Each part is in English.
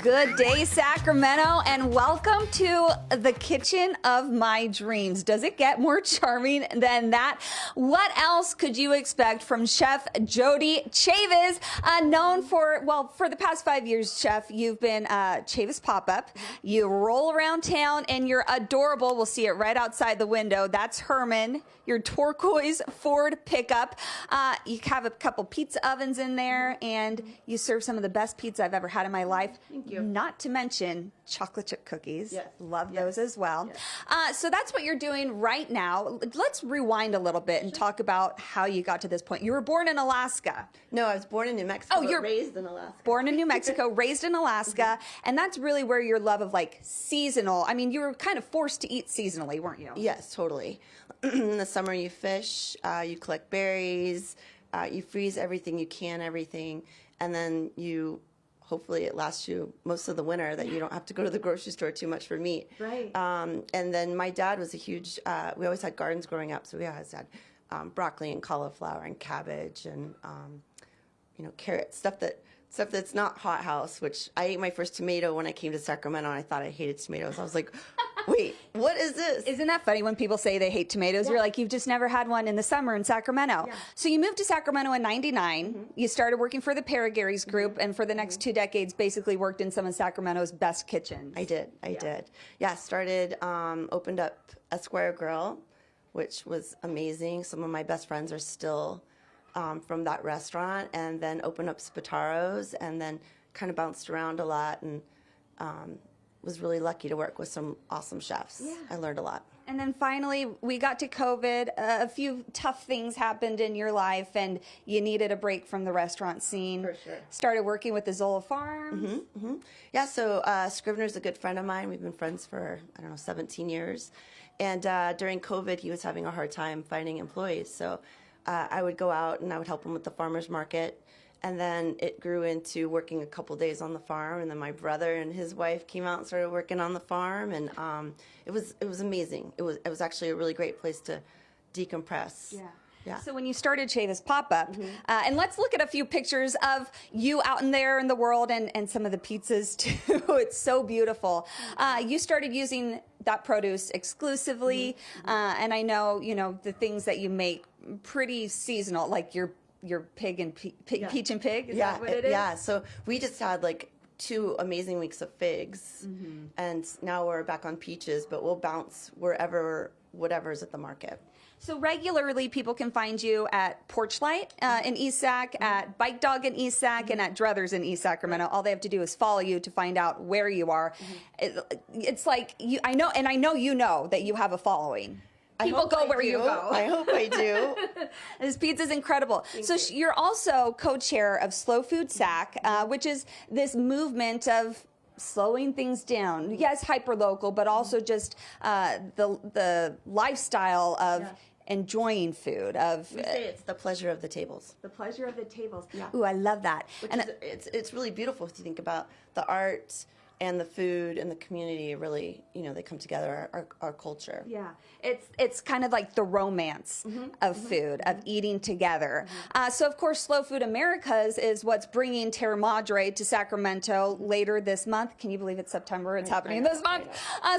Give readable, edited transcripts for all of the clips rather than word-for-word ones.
Good day, Sacramento, and welcome to the kitchen of my dreams. Does it get more charming than that? What else could you expect from Chef Jodie Chavious, known for, well, for the past 5 years, Chef, you've been Chavious Pop-Up. You roll around town, and you're adorable. We'll see it right outside the window. That's Herman, your turquoise Ford pickup. You have a couple pizza ovens in there, and you serve some of the best pizza I've ever had in my life. Thank you. Not to mention chocolate chip cookies. Yes. Love those as well. Yes. So that's what you're doing right now. Let's rewind a little bit and talk about how you got to this point. You were born in Alaska. No, I was born in New Mexico. Oh, you're raised in Alaska. Born in New Mexico, raised in Alaska, and that's really where your love of like seasonal. I mean, you were kind of forced to eat seasonally, weren't you? Yes, totally. In the summer, you fish, you collect berries, you freeze everything you can, everything, and then you. Hopefully it lasts you most of the winter, that you don't have to go to the grocery store too much for meat. Right. And then my dad was a huge, we always had gardens growing up, so we always had broccoli and cauliflower and cabbage and, you know, carrots, stuff that's not hothouse, which I ate my first tomato when I came to Sacramento, and I thought I hated tomatoes. I was like, wait, what is this? Isn't that funny when people say they hate tomatoes? Yeah. You're like, you've just never had one in the summer in Sacramento. Yeah. So you moved to Sacramento in '99. You started working for the Gary's group, and for the next 2 decades, basically worked in some of Sacramento's best kitchens. I did. Yeah, started, opened up Esquire Grill, which was amazing. Some of my best friends are still from that restaurant, and then opened up Spataro's, and then kind of bounced around a lot, and was really lucky to work with some awesome chefs. Yeah. I learned a lot. And then finally, we got to COVID. A few tough things happened in your life, and you needed a break from the restaurant scene. For sure. Started working with the Zola Farms. Yeah, so Scrivener's a good friend of mine. We've been friends for, I don't know, 17 years. And during COVID, he was having a hard time finding employees. So I would go out and I would help him with the farmer's market. And then it grew into working a couple days on the farm. And then my brother and his wife came out and started working on the farm. And it was amazing. It was actually a really great place to decompress. Yeah. So when you started Chavious Pop-Up, and let's look at a few pictures of you out in there in the world, and some of the pizzas too. It's so beautiful. You started using that produce exclusively, and I know, you know, the things that you make pretty seasonal, like your pig and peach and pig. Is that what it is? Yeah. So we just had like 2 amazing weeks of figs, and now we're back on peaches, but we'll bounce whatever's at the market. So regularly, people can find you at Porchlight in East Sac, at Bike Dog in East Sac, and at Druthers in East Sacramento. All they have to do is follow you to find out where you are. It's like I know you know that you have a following. People go where you go. I hope I do. This pizza's incredible. You're also co-chair of Slow Food Sac, which is this movement of slowing things down. Yes, hyper-local, but also just the lifestyle of enjoying food. We say it's the pleasure of the tables. The pleasure of the tables. Yeah. Ooh, I love that. It's really beautiful if you think about the art and the food and the community. Really, you know, they come together, our culture. Yeah, it's kind of like the romance of food, of eating together. So of course, Slow Food Americas is what's bringing Terra Madre to Sacramento later this month. Can you believe it's September? It's happening this month.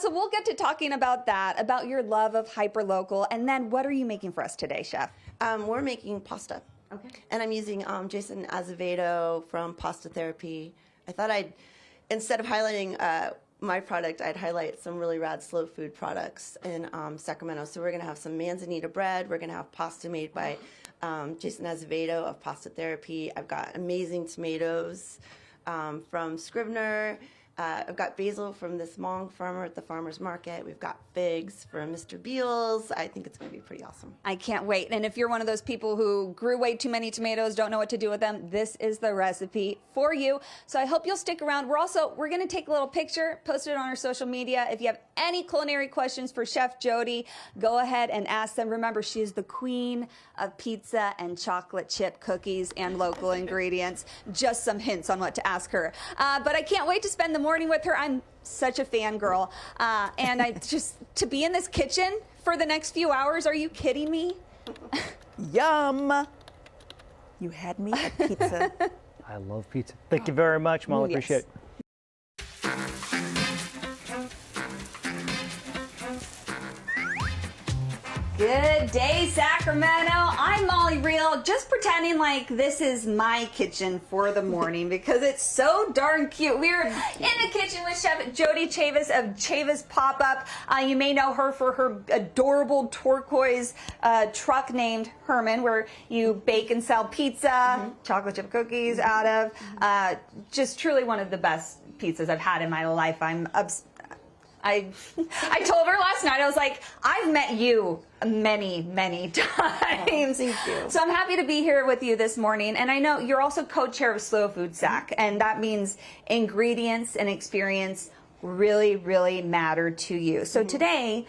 So we'll get to talking about that, about your love of hyperlocal, and then what are you making for us today, Chef? We're making pasta. Okay. And I'm using Jason Azevedo from Pasta Therapy. I thought instead of highlighting my product, I'd highlight some really rad slow food products in Sacramento. So we're going to have some manzanita bread. We're going to have pasta made by Jason Azevedo of Pasta Therapy. I've got amazing tomatoes from Scrivener. I've got basil from this Hmong farmer at the farmer's market. We've got figs from Mr. Beals. I think it's going to be pretty awesome. I can't wait. And if you're one of those people who grew way too many tomatoes, don't know what to do with them, this is the recipe for you. So I hope you'll stick around. We're going to take a little picture, post it on our social media. If you have any culinary questions for Chef Jodie, go ahead and ask them. Remember, she is the queen of pizza and chocolate chip cookies and local ingredients. Just some hints on what to ask her. But I can't wait to spend the morning with her. I'm such a fangirl. And I just, to be in this kitchen for the next few hours, are you kidding me? Yum! You had me at pizza. I love pizza. Thank you very much, Molly. Yes. Appreciate it. Good day, Sacramento. I'm Molly Real, just pretending like this is my kitchen for the morning because it's so darn cute. We're in the kitchen with Chef Jodie Chavious of Chavious Pop-Up. You may know her for her adorable turquoise truck named Herman, where you bake and sell pizza, chocolate chip cookies out of. Just truly one of the best pizzas I've had in my life. I told her last night, I was like, I've met you many, many times. Thank you. So I'm happy to be here with you this morning. And I know you're also co-chair of Slow Food Sac, and that means ingredients and experience really, really matter to you. So today,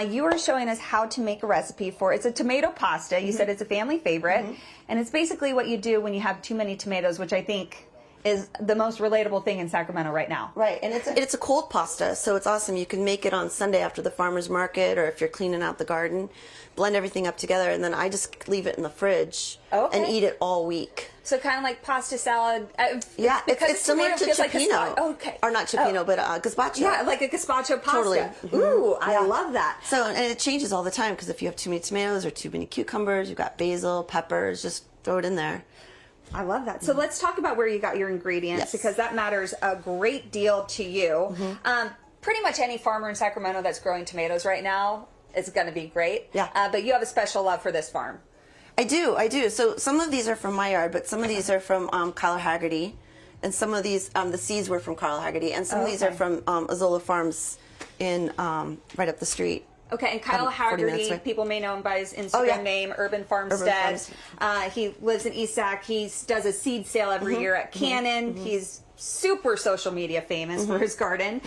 you are showing us how to make a recipe for, it's a tomato pasta. You said it's a family favorite. And it's basically what you do when you have too many tomatoes, which I think is the most relatable thing in Sacramento right now. Right, and it's a cold pasta, so it's awesome. You can make it on Sunday after the farmer's market, or if you're cleaning out the garden, blend everything up together, and then I just leave it in the fridge and eat it all week. So kind of like pasta salad. Yeah, because it's similar to cioppino. Like okay. Or not cioppino, but gazpacho. Yeah, like a gazpacho pasta. Totally. Ooh, I love that. So, and it changes all the time, because if you have too many tomatoes or too many cucumbers, you've got basil, peppers, just throw it in there. I love that. So let's talk about where you got your ingredients, because that matters a great deal to you. Pretty much any farmer in Sacramento that's growing tomatoes right now is going to be great. Yeah. But you have a special love for this farm. I do. So some of these are from my yard, but some of these are from Kyle Haggerty, and some of these, the seeds were from Kyle Haggerty, and some of these are from Azola Farms in right up the street. Okay, and Kyle Haggerty, people may know him by his Instagram name, Urban Farmstead. He lives in East Sac. He does a seed sale every year at Cannon. He's super social media famous for his garden.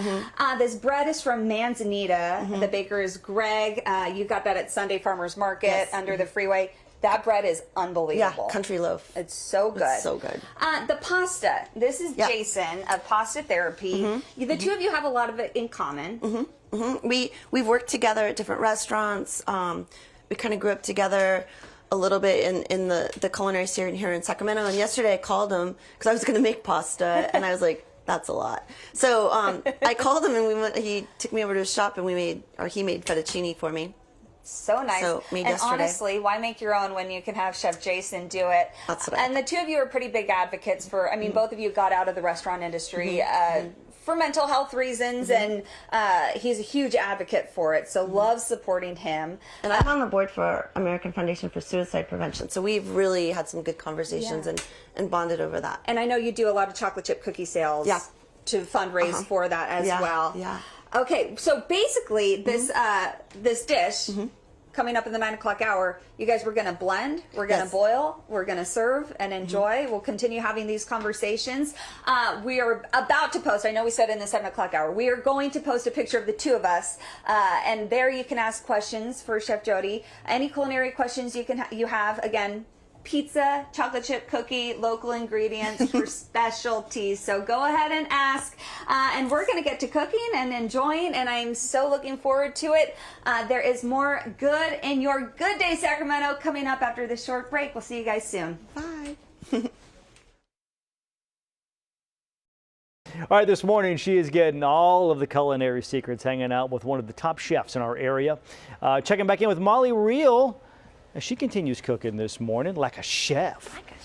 This bread is from Manzanita. The baker is Greg. You got that at Sunday Farmers Market under the freeway. That bread is unbelievable. Yeah, country loaf. It's so good. It's so good. The pasta. This is Jason of Pasta Therapy. The two of you have a lot of it in common. We've worked together at different restaurants. We kind of grew up together a little bit in the culinary scene here in Sacramento. And yesterday I called him because I was going to make pasta, and I was like, that's a lot. So I called him, and he took me over to his shop, and he made fettuccine for me. So nice. So, made and yesterday. Honestly, why make your own when you can have Chef Jason do it? That's what And the two of you are pretty big advocates for, I mean, both of you got out of the restaurant industry for mental health reasons, and he's a huge advocate for it, so love supporting him. And I'm on the board for American Foundation for Suicide Prevention, so we've really had some good conversations and bonded over that. And I know you do a lot of chocolate chip cookie sales to fundraise for that as well. Yeah. Okay, so basically this this dish coming up in the 9 o'clock hour, you guys, we're going to blend, we're going to boil, we're going to serve and enjoy. We'll continue having these conversations. We are about to post, I know we said in the 7 o'clock hour, we are going to post a picture of the two of us, and there you can ask questions for Chef Jodie. Any culinary questions you have, again, pizza, chocolate chip cookie, local ingredients for specialties. So go ahead and ask. And we're going to get to cooking and enjoying, and I'm so looking forward to it. There is more good in your Good Day Sacramento coming up after this short break. We'll see you guys soon. Bye. All right, this morning she is getting all of the culinary secrets, hanging out with one of the top chefs in our area. Checking back in with Molly Real as she continues cooking this morning like a chef. Like a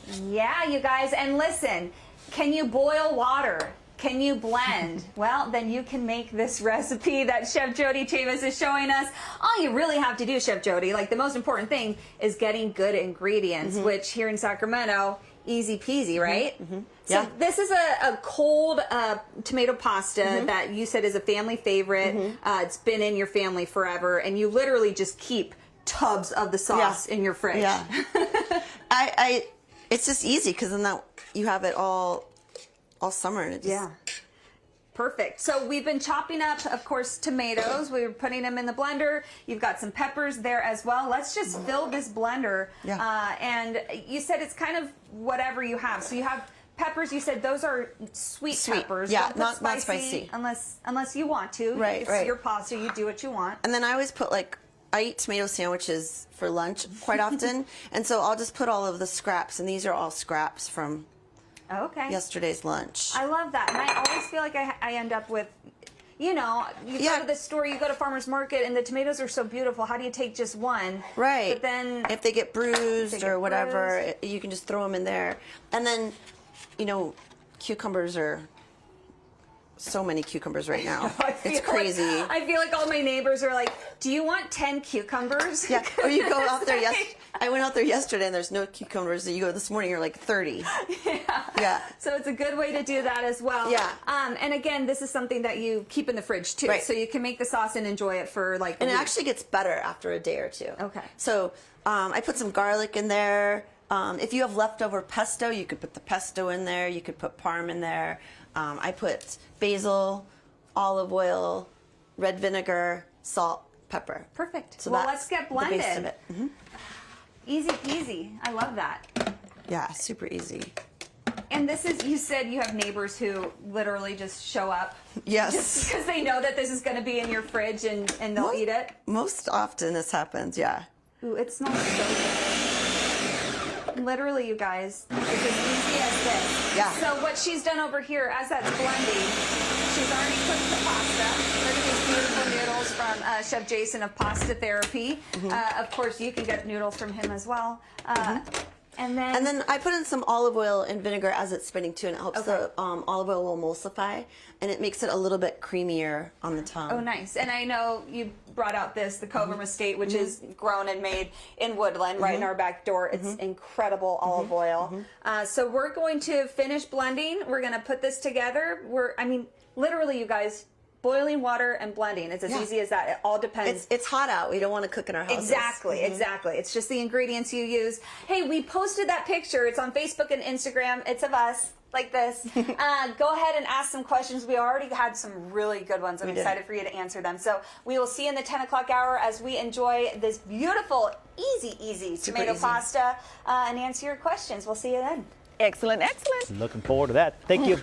chef. Yeah, you guys, and listen, can you boil water? Can you blend? Well, then you can make this recipe that Chef Jodie Chavious is showing us. All you really have to do, Chef Jodie, like the most important thing is getting good ingredients, which here in Sacramento, easy peasy, right? So this is a cold tomato pasta that you said is a family favorite. It's been in your family forever, and you literally just keep tubs of the sauce in your fridge. Yeah. It's just easy, because then you have it all summer, and it just Perfect. So we've been chopping up, of course, tomatoes. We were putting them in the blender. You've got some peppers there as well. Let's just fill this blender. And you said it's kind of whatever you have. So you have peppers. You said those are sweet peppers. Yeah, Don't put not spicy. Unless you want to. Right, it's right. your pasta. You do what you want. And then I always put, like, I eat tomato sandwiches for lunch quite often, and so I'll just put all of the scraps, and these are all scraps from yesterday's lunch. I love that. And I always feel like I end up with, you know, you go to the store, you go to farmer's market, and the tomatoes are so beautiful. How do you take just one? Right. But then if they get bruised or whatever, you can just throw them in there. And then, you know, cucumbers are so many cucumbers right now. It's crazy. I feel like all my neighbors are like, do you want 10 cucumbers? Yeah. Or you go out there, I went out there yesterday and there's no cucumbers. And you go this morning, you're like 30. Yeah. So it's a good way to do that as well. Yeah. And again, this is something that you keep in the fridge too. Right. So you can make the sauce and enjoy it for like And it actually gets better after a day or two. Okay. So I put some garlic in there. If you have leftover pesto, you could put the pesto in there. You could put parm in there. I put basil, olive oil, red vinegar, salt, pepper. Perfect. So well, let's get blended. The base of it. Easy peasy. I love that. Yeah, super easy. And this is, you said you have neighbors who literally just show up. Yes. Just because they know that this is going to be in your fridge and they'll eat it. Most often this happens, yeah. Ooh, it smells so good. Literally, you guys, it's as easy as this. Yeah. So what she's done over here, as that's blending, she's already cooked the pasta. Look at these beautiful noodles from Chef Jason of Pasta Therapy. Of course, you can get noodles from him as well. And then I put in some olive oil and vinegar as it's spinning too, and it helps the olive oil emulsify, and it makes it a little bit creamier on the tongue. Oh, nice. And I know you brought out this, the Cobram Estate, which is grown and made in Woodland, right in our back door. It's incredible olive oil. So we're going to finish blending. We're going to put this together. I mean, literally, you guys, boiling water and blending. It's as easy as that. It all depends. It's hot out. We don't want to cook in our houses. Exactly, exactly. It's just the ingredients you use. Hey, we posted that picture. It's on Facebook and Instagram. It's of us, like this. Go ahead and ask some questions. We already had some really good ones. I'm excited for you to answer them. So we will see you in the 10 o'clock hour as we enjoy this beautiful, easy tomato pasta and answer your questions. We'll see you then. Excellent, excellent. Looking forward to that. Thank you.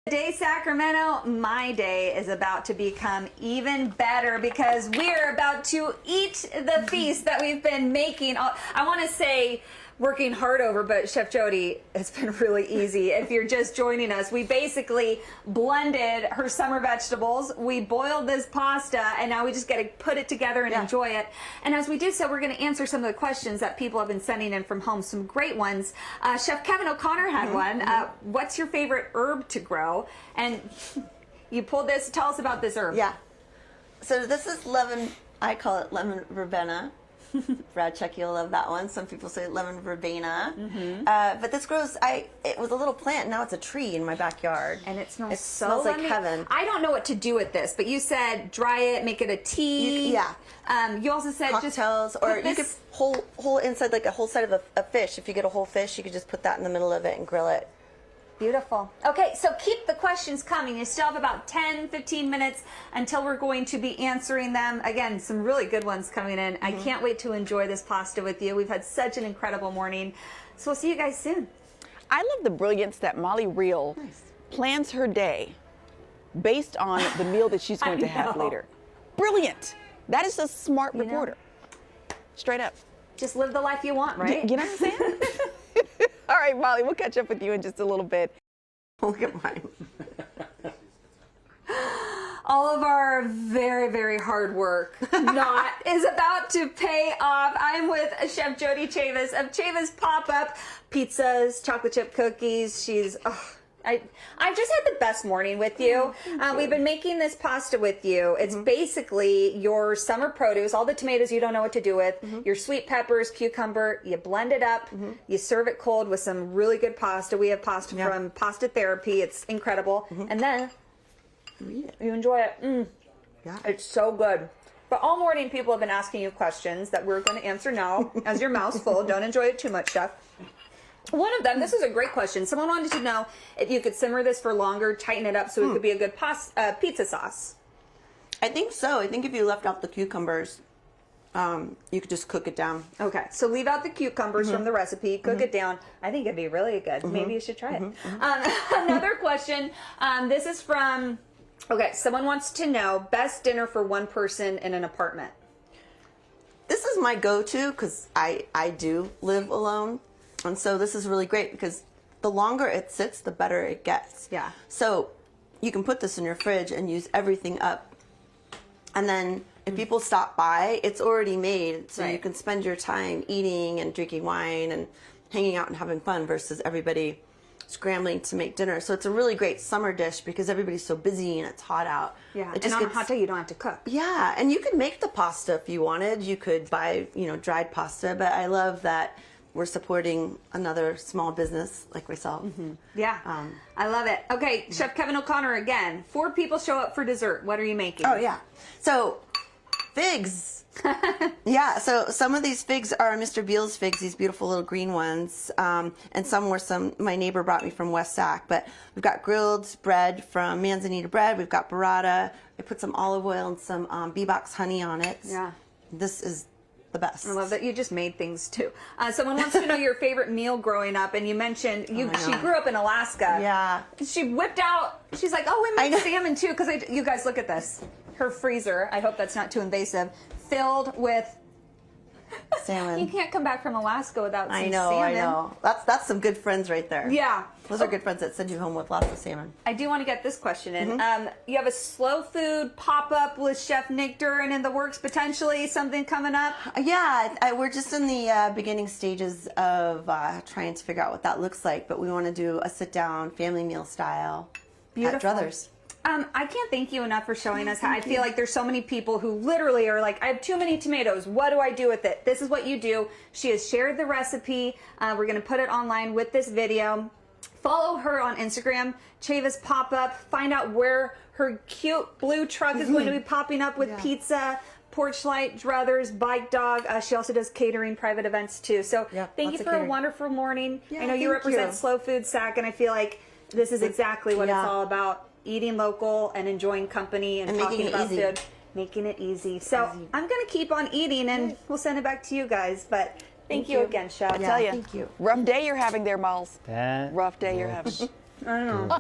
Today, Sacramento, my day is about to become even better because we're about to eat the feast that we've been making. I want to say working hard over, but Chef Jodie, it's been really easy. If you're just joining us, we basically blended her summer vegetables. We boiled this pasta, and now we just got to put it together and enjoy it. And as we do so, we're going to answer some of the questions that people have been sending in from home, some great ones. Chef Kevin O'Connor had one. What's your favorite herb to grow? And you pulled this. Tell us about this herb. Yeah. So this is lemon, I call it lemon verbena. Brad Chuck, you'll love that one. Some people say lemon verbena. But this grows, it was a little plant, now it's a tree in my backyard. And it smells smells like heaven. I don't know what to do with this, but you said dry it, make it a tea. You also said cocktails, just or you could whole inside, like a whole side of a fish. If you get a whole fish, you could just put that in the middle of it and grill it. Beautiful. Okay, so keep the questions coming. You still have about 10, 15 minutes until we're going to be answering them. Again, some really good ones coming in. I can't wait to enjoy this pasta with you. We've had such an incredible morning. So we'll see you guys soon. I love the brilliance that Molly Reel plans her day based on the meal that she's going to have later. Brilliant. That is a smart reporter. Straight up. Just live the life you want, right? You know what I'm saying? All right, Molly, we'll catch up with you in just a little bit. Look at mine. All of our very hard work is about to pay off. I'm with Chef Jodie Chavious of Chavious Pop-Up Pizzas, chocolate chip cookies. I've just had the best morning with you. We've been making this pasta with you. It's basically your summer produce, all the tomatoes you don't know what to do with, your sweet peppers, cucumber, you blend it up, you serve it cold with some really good pasta. We have pasta from Pasta Therapy. It's incredible. And then you enjoy it. Yeah. It's so good. But all morning people have been asking you questions that we're going to answer now as your mouth's full. Don't enjoy it too much, Chef. One of them, this is a great question. Someone wanted to know if you could simmer this for longer, tighten it up so it could be a good pizza sauce. I think so. I think if you left out the cucumbers, you could just cook it down. Okay, so leave out the cucumbers from the recipe, cook it down. I think it'd be really good. Maybe you should try it. Another question, this is from, someone wants to know, best dinner for one person in an apartment. This is my go-to because I do live alone. And so this is really great because the longer it sits, the better it gets. Yeah. So you can put this in your fridge and use everything up. And then if people stop by, it's already made, so you can spend your time eating and drinking wine and hanging out and having fun versus everybody scrambling to make dinner. So it's a really great summer dish because everybody's so busy and it's hot out. Yeah, it and on a hot day, you don't have to cook. Yeah, and you could make the pasta if you wanted. You could buy, dried pasta, but I love that we're supporting another small business like myself. Yeah, I love it. Okay, Chef Kevin O'Connor again. 4 people show up for dessert. What are you making? Oh, yeah. So, figs. Yeah, so some of these figs are Mr. Beal's figs, these beautiful little green ones. And some were my neighbor brought me from West Sac. But we've got grilled bread from Manzanita Bread. We've got burrata. I put some olive oil and some bee-box honey on it. Yeah. This is the best. I love that you just made things too. Someone wants to know your favorite meal growing up, and you mentioned she grew up in Alaska. Yeah. She whipped out, she's like, oh, we make salmon too, because you guys look at this. Her freezer, I hope that's not too invasive, filled with salmon. You can't come back from Alaska without some I know. salmon. That's some good friends right there. Yeah. Those are good friends that send you home with lots of salmon. I do want to get this question in. You have a slow food pop-up with Chef Nick Duran in the works, potentially something coming up? Yeah, we're just in the beginning stages of trying to figure out what that looks like, but we want to do a sit-down family meal style at Druthers. I can't thank you enough for showing us how I feel like there's so many people who literally are like, I have too many tomatoes. What do I do with it? This is what you do. She has shared the recipe. We're going to put it online with this video. Follow her on Instagram, Chavious Pop-Up. Find out where her cute blue truck is going to be popping up with pizza, porch light, druthers, bike dog. She also does catering, private events too. So thank you for a wonderful morning. I know you represent Slow Food Sac, and I feel like this is exactly what it's all about. Eating local and enjoying company and talking about food. Making it easy. So I'm going to keep on eating, and we'll send it back to you guys. But thank you again, Chef. I tell you, thank you. Rough day you're having there, Miles. That Rough day you're having. I don't know.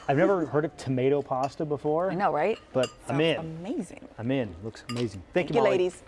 I've never heard of tomato pasta before. I know, right? But I'm in. Amazing. I'm in. Looks amazing. Thank you, Thank you, Molly. ladies.